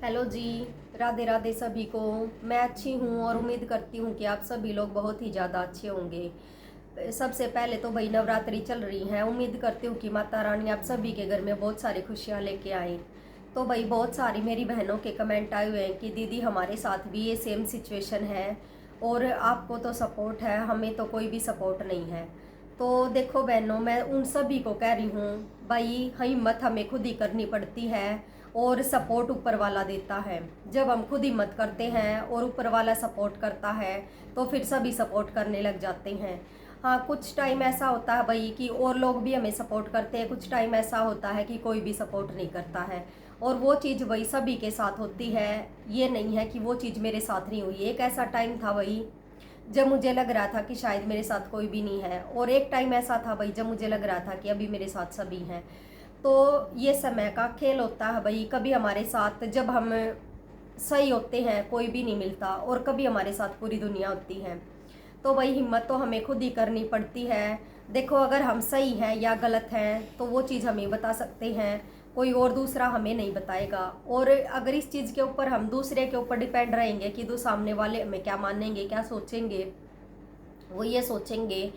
Hello जी। राधे राधे सभी को। मैं अच्छी हूँ और उम्मीद करती हूँ कि आप सभी लोग बहुत ही ज़्यादा अच्छे होंगे। सबसे पहले तो भाई नवरात्रि चल रही है, उम्मीद करती हूँ कि माता रानी आप सभी के घर में बहुत सारी खुशियाँ लेके आए। तो भाई बहुत सारी मेरी बहनों के कमेंट आए हुए हैं कि दीदी हमारे साथ भी ये सेम सिचुएशन है और आपको तो सपोर्ट है, हमें तो कोई भी सपोर्ट नहीं है। तो देखो बहनों, मैं उन सभी को कह रही हूँ भाई हिम्मत हमें खुद ही करनी पड़ती है और सपोर्ट ऊपर वाला देता है। जब हम खुद हिम्मत करते हैं और ऊपर वाला सपोर्ट करता है तो फिर सभी सपोर्ट करने लग जाते हैं। हाँ, कुछ टाइम ऐसा होता है भाई कि और लोग भी हमें सपोर्ट करते हैं, कुछ टाइम ऐसा होता है कि कोई भी सपोर्ट नहीं करता है। और वो चीज़ वही सभी के साथ होती है, ये नहीं है कि वो चीज़ मेरे साथ नहीं हुई। एक ऐसा टाइम था भाई जब मुझे लग रहा था कि शायद मेरे साथ कोई भी नहीं है, और एक टाइम ऐसा था भाई जब मुझे लग रहा था कि अभी मेरे साथ सभी हैं। तो ये समय का खेल होता है भाई। कभी हमारे साथ जब हम सही होते हैं कोई भी नहीं मिलता, और कभी हमारे साथ पूरी दुनिया होती है। तो भाई हिम्मत तो हमें खुद ही करनी पड़ती है। देखो, अगर हम सही हैं या गलत हैं तो वो चीज़ हमें बता सकते हैं, कोई और दूसरा हमें नहीं बताएगा। और अगर इस चीज़ के ऊपर हम दूसरे के ऊपर डिपेंड रहेंगे कि दो सामने वाले हमें क्या मानेंगे, क्या सोचेंगे, वो ये सोचेंगे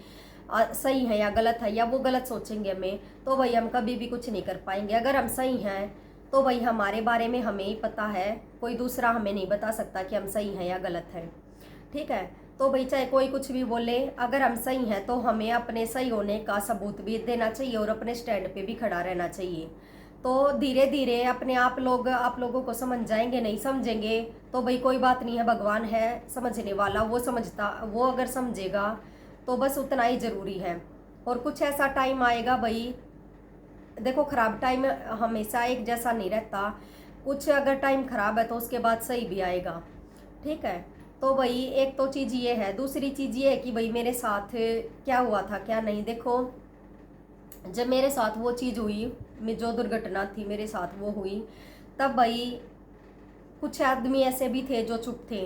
सही है या गलत है, या वो गलत सोचेंगे हमें, तो भाई हम कभी भी कुछ नहीं कर पाएंगे। अगर हम सही हैं तो भाई हमारे बारे में हमें ही पता है, कोई दूसरा हमें नहीं बता सकता कि हम सही हैं या गलत हैं। ठीक है। तो भाई चाहे कोई कुछ भी बोले, अगर हम सही हैं तो हमें अपने सही होने का सबूत भी देना चाहिए और अपने स्टैंड पे भी खड़ा रहना चाहिए। तो धीरे धीरे अपने आप लोगों को समझ जाएंगे। नहीं समझेंगे तो भाई कोई बात नहीं है, भगवान है समझने वाला, वो समझता, वो अगर समझेगा तो बस उतना ही ज़रूरी है। और कुछ ऐसा टाइम आएगा भाई, देखो खराब टाइम हमेशा एक जैसा नहीं रहता, कुछ अगर टाइम खराब है तो उसके बाद सही भी आएगा। ठीक है। तो भाई एक तो चीज़ ये है, दूसरी चीज़ ये है कि भाई मेरे साथ क्या हुआ था क्या नहीं। देखो, जब मेरे साथ वो चीज़ हुई, जो दुर्घटना थी मेरे साथ वो हुई, तब भाई कुछ आदमी ऐसे भी थे जो चुप थे,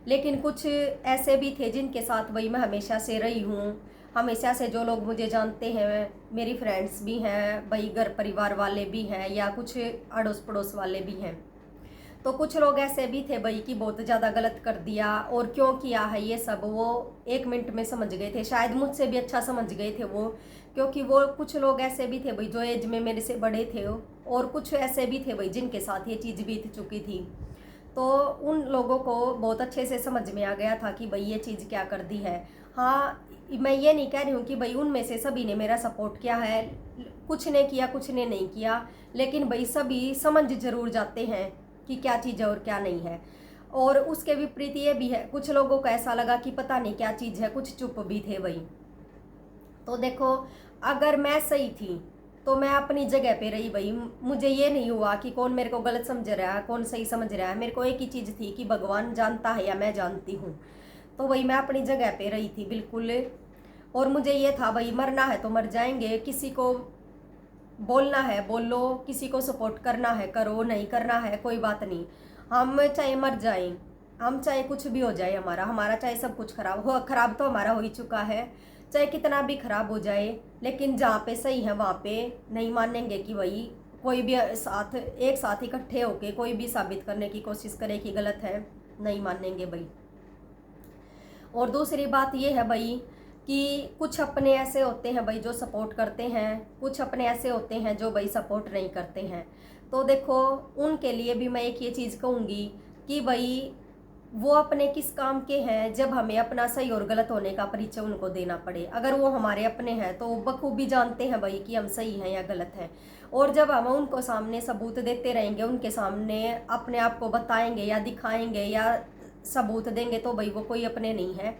लेकिन कुछ ऐसे भी थे जिनके साथ भाई मैं हमेशा से रही हूँ। हमेशा से जो लोग मुझे जानते हैं, मेरी फ्रेंड्स भी हैं भाई, घर परिवार वाले भी हैं, या कुछ अड़ोस पड़ोस वाले भी हैं। तो कुछ लोग ऐसे भी थे भाई कि बहुत ज़्यादा गलत कर दिया, और क्यों किया है ये सब वो 1 मिनट में समझ गए थे, शायद मुझसे भी अच्छा समझ गए थे वो। क्योंकि वो कुछ लोग ऐसे भी थे भाई जो एज में मेरे से बड़े थे, और कुछ ऐसे भी थे भाई जिनके साथ ये चीज़ बीत चुकी थी। तो उन लोगों को बहुत अच्छे से समझ में आ गया था कि भाई ये चीज़ क्या कर दी है। हाँ, मैं ये नहीं कह रही हूँ कि भाई उनमें से सभी ने मेरा सपोर्ट किया है, कुछ ने किया कुछ ने नहीं किया, लेकिन भाई सभी समझ जरूर जाते हैं कि क्या चीज़ है और क्या नहीं है। और उसके विपरीत ये भी है, कुछ लोगों को ऐसा लगा कि पता नहीं क्या चीज़ है, कुछ चुप भी थे भाई। तो देखो, अगर मैं सही थी तो मैं अपनी जगह पे रही भाई, मुझे ये नहीं हुआ कि कौन मेरे को गलत समझ रहा है कौन सही समझ रहा है। मेरे को एक ही चीज़ थी कि भगवान जानता है या मैं जानती हूँ। तो भाई मैं अपनी जगह पे रही थी बिल्कुल। और मुझे ये था भाई मरना है तो मर जाएंगे, किसी को बोलना है बोलो, किसी को सपोर्ट करना है करो, नहीं करना है कोई बात नहीं। हम चाहे मर जाएं, हम चाहे कुछ भी हो जाए, हमारा हमारा चाहे सब कुछ खराब हो, खराब तो हमारा हो ही चुका है, चाहे कितना भी खराब हो जाए, लेकिन जहाँ पे सही है वहाँ पे नहीं मानेंगे कि भाई कोई भी साथ एक साथ इकट्ठे होके कोई भी साबित करने की कोशिश करे कि गलत है, नहीं मानेंगे भाई। और दूसरी बात ये है भाई कि कुछ अपने ऐसे होते हैं भाई जो सपोर्ट करते हैं, कुछ अपने ऐसे होते हैं जो भाई सपोर्ट नहीं करते हैं। तो देखो, उनके लिए भी मैं एक ये चीज़ कहूँगी कि भाई वो अपने किस काम के हैं जब हमें अपना सही और गलत होने का परिचय उनको देना पड़े। अगर वो हमारे अपने हैं तो बखूबी जानते हैं भाई कि हम सही हैं या गलत हैं। और जब हम उनको सामने सबूत देते रहेंगे, उनके सामने अपने आप को बताएंगे या दिखाएंगे या सबूत देंगे, तो भाई वो कोई अपने नहीं है।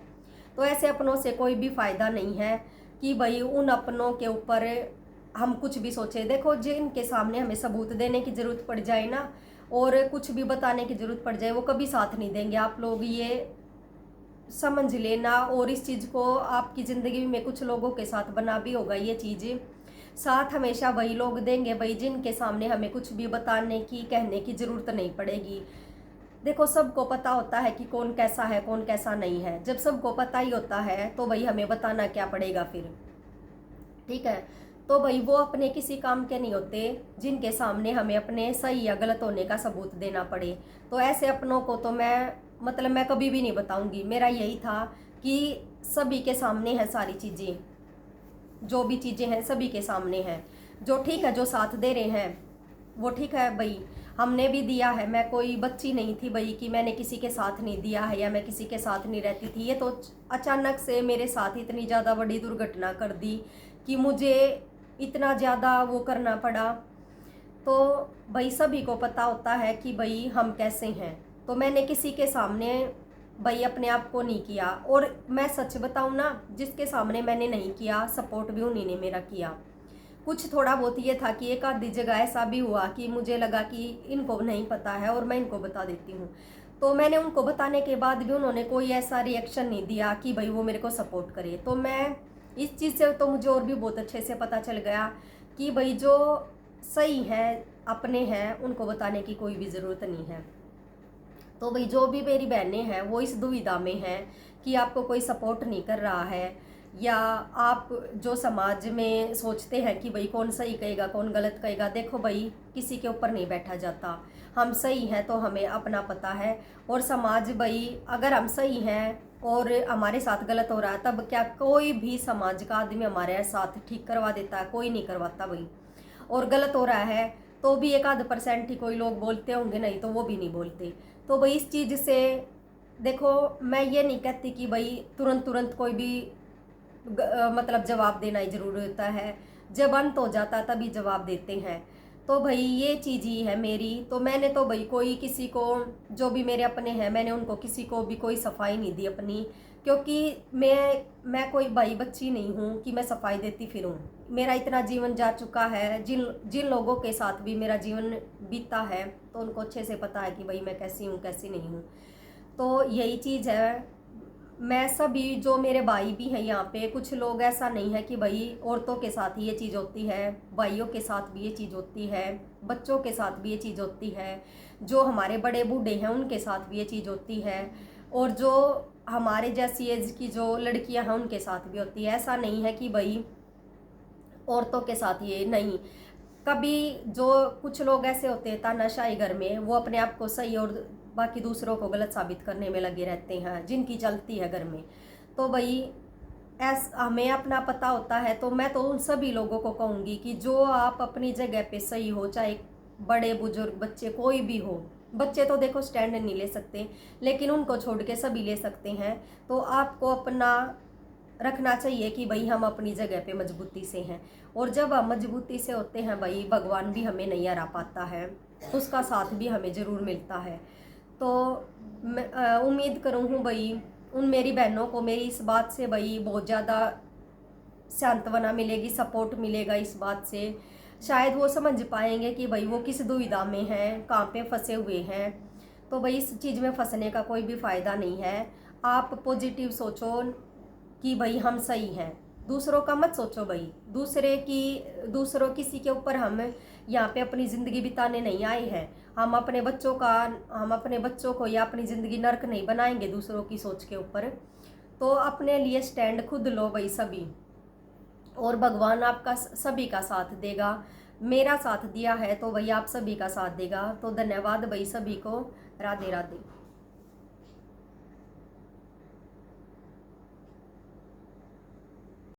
तो ऐसे अपनों से कोई भी फ़ायदा नहीं है कि भाई उन अपनों के ऊपर हम कुछ भी सोचें। देखो, जिनके सामने हमें सबूत देने की ज़रूरत पड़ जाए ना, और कुछ भी बताने की ज़रूरत पड़ जाए, वो कभी साथ नहीं देंगे। आप लोग ये समझ लेना, और इस चीज़ को आपकी ज़िंदगी में कुछ लोगों के साथ बना भी होगा ये चीज़। साथ हमेशा वही लोग देंगे भाई जिनके सामने हमें कुछ भी बताने की कहने की ज़रूरत नहीं पड़ेगी। देखो, सबको पता होता है कि कौन कैसा है कौन कैसा नहीं है। जब सबको पता ही होता है तो भाई हमें बताना क्या पड़ेगा फिर। ठीक है। तो भाई वो अपने किसी काम के नहीं होते जिनके सामने हमें अपने सही या गलत होने का सबूत देना पड़े। तो ऐसे अपनों को तो मैं कभी भी नहीं बताऊंगी। मेरा यही था कि सभी के सामने है सारी चीज़ें, जो भी चीज़ें हैं सभी के सामने हैं। जो ठीक है, जो साथ दे रहे हैं वो ठीक है भाई, हमने भी दिया है। मैं कोई बच्ची नहीं थी भाई कि मैंने किसी के साथ नहीं दिया है या मैं किसी के साथ नहीं रहती थी। ये तो अचानक से मेरे साथ इतनी ज़्यादा बड़ी दुर्घटना कर दी कि मुझे इतना ज़्यादा वो करना पड़ा। तो भाई सभी को पता होता है कि भाई हम कैसे हैं। तो मैंने किसी के सामने भाई अपने आप को नहीं किया। और मैं सच बताऊँ ना, जिसके सामने मैंने नहीं किया सपोर्ट भी उन्हीं ने मेरा किया। कुछ थोड़ा बहुत ये था कि एक आधी जगह ऐसा भी हुआ कि मुझे लगा कि इनको नहीं पता है और मैं इनको बता देती हूँ। तो मैंने उनको बताने के बाद भी उन्होंने कोई ऐसा रिएक्शन नहीं दिया कि भाई वो मेरे को सपोर्ट करे। तो मैं इस चीज़ से तो मुझे और भी बहुत अच्छे से पता चल गया कि भाई जो सही है अपने हैं उनको बताने की कोई भी ज़रूरत नहीं है। तो भाई जो भी मेरी बहनें हैं वो इस दुविधा में हैं कि आपको कोई सपोर्ट नहीं कर रहा है, या आप जो समाज में सोचते हैं कि भाई कौन सही कहेगा कौन गलत कहेगा। देखो भाई, किसी के ऊपर नहीं बैठा जाता। हम सही हैं तो हमें अपना पता है। और समाज भाई, अगर हम सही हैं और हमारे साथ गलत हो रहा है तब क्या कोई भी समाज का आदमी हमारे साथ ठीक करवा देता है? कोई नहीं करवाता भाई। और गलत हो रहा है तो भी एक आध % ही कोई लोग बोलते होंगे, नहीं तो वो भी नहीं बोलते। तो भाई इस चीज़ से देखो, मैं ये नहीं कहती कि भाई तुरंत तुरंत कोई भी मतलब जवाब देना ही जरूरी होता है। जब अंत हो जाता तभी जवाब देते हैं। तो भाई ये चीज़ ही है मेरी। तो मैंने तो भाई कोई किसी को, जो भी मेरे अपने हैं, मैंने उनको किसी को भी कोई सफाई नहीं दी अपनी। क्योंकि मैं कोई भाई बच्ची नहीं हूँ कि मैं सफाई देती फिरूँ। मेरा इतना जीवन जा चुका है, जिन जिन लोगों के साथ भी मेरा जीवन बीता है तो उनको अच्छे से पता है कि भाई मैं कैसी हूँ कैसी नहीं हूँ। तो यही चीज़ है। मैं सभी जो मेरे भाई भी हैं यहाँ पे, कुछ लोग ऐसा नहीं है कि भाई औरतों के साथ ही ये चीज़ होती है, भाइयों के साथ भी ये चीज़ होती है, बच्चों के साथ भी ये चीज़ होती है, जो हमारे बड़े बूढ़े हैं उनके साथ भी ये चीज़ होती है, और जो हमारे जैसी एज की जो लड़कियां हैं उनके साथ भी होती है। ऐसा नहीं है कि भाई औरतों के साथ ये नहीं। कभी जो कुछ लोग ऐसे होते हैं तानाशाही घर में, वो अपने आप को सही और बाकी दूसरों को गलत साबित करने में लगे रहते हैं, जिनकी चलती है घर में। तो भाई हमें अपना पता होता है। तो मैं तो उन सभी लोगों को कहूँगी कि जो आप अपनी जगह पे सही हो, चाहे बड़े बुजुर्ग बच्चे कोई भी हो। बच्चे तो देखो स्टैंड नहीं ले सकते, लेकिन उनको छोड़ के सभी ले सकते हैं। तो आपको अपना रखना चाहिए कि भाई हम अपनी जगह पे मजबूती से हैं। और जब हम मजबूती से होते हैं भाई, भगवान भी हमें नहीं हरा पाता है, उसका साथ भी हमें ज़रूर मिलता है। तो मैं उम्मीद करूँ भाई उन मेरी बहनों को मेरी इस बात से भाई बहुत ज़्यादा सांत्वना मिलेगी, सपोर्ट मिलेगा इस बात से। शायद वो समझ पाएंगे कि भाई वो किस दुविधा में हैं, कहाँ पे फंसे हुए हैं। तो भाई इस चीज़ में फंसने का कोई भी फ़ायदा नहीं है। आप पॉजिटिव सोचो कि भाई हम सही हैं। दूसरों का मत सोचो भाई, दूसरों किसी के ऊपर हम यहाँ पे अपनी ज़िंदगी बिताने नहीं आए हैं। हम अपने बच्चों को या अपनी ज़िंदगी नर्क नहीं बनाएंगे दूसरों की सोच के ऊपर। तो अपने लिए स्टैंड खुद लो भाई सभी, और भगवान आपका सभी का साथ देगा। मेरा साथ दिया है तो भाई आप सभी का साथ देगा। तो धन्यवाद भाई सभी को। राधे राधे।